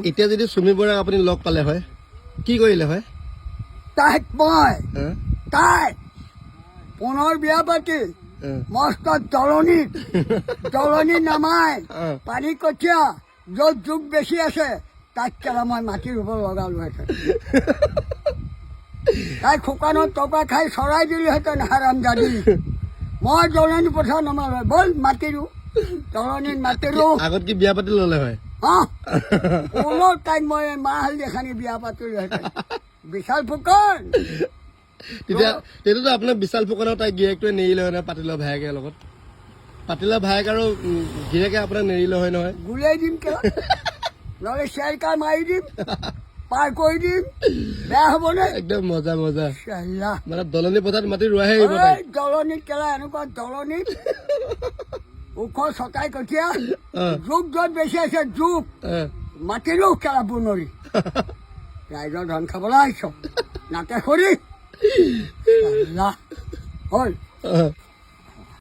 এতিয়া যদি চুমি বৰাক আপুনি লগ পালে হয় কি কৰিলে হয় তাইক মই তাই পুনৰ বিয়া পাতি মস্ত দলনি নামাই পানী কঠীয়া য'ত জোক বেছি আছে তাক কেলা মই মাটি ৰুব লগালোহেঁতেন তাই শুকানত টকা খাই চৰাই দিলোহেঁতেন হাৰামজাদি মই দলনি পথাৰ নমালো ব'ল মাটি ৰু দলনিত মাটি ৰু আগত কি বিয়া পাতি ল'লে হয় পুনৰ তাইক মই মাহ হালধি এখানি বিয়া পাতিলোহেঁতেন বিশাল ফুকন তেতিয়াতো আপোনাৰ বিশাল ফুকনৰ তাই গিৰিয়েকটোৱে নেৰিলে হয় নহয় পাতিলৰ ভায়েকৰ লগত পাতিলৰ ভায়েক আৰু গিৰিয়েকে আপোনাক নেৰিলে হয় নহয় গুলিয়াই দিম কিয় নহ'লে চেৰকাৰ মাৰি দিম পাৰ কৰি দিম বেয়া হ'বনে একদম মজা মজা চাল্লা মানে দলনি পথাৰত মাটি ৰোৱাহে আহিব তাই দলনিত কেলা এনেকুৱা দলনিত ওখ চকাই কঠীয়া জোক য'ত বেছি আছে জোক মাতিলো কেলা বুনৰি ৰাইজৰ ধন খাবলৈ আহিছ নাতে সৰি চাল্লা হ'ল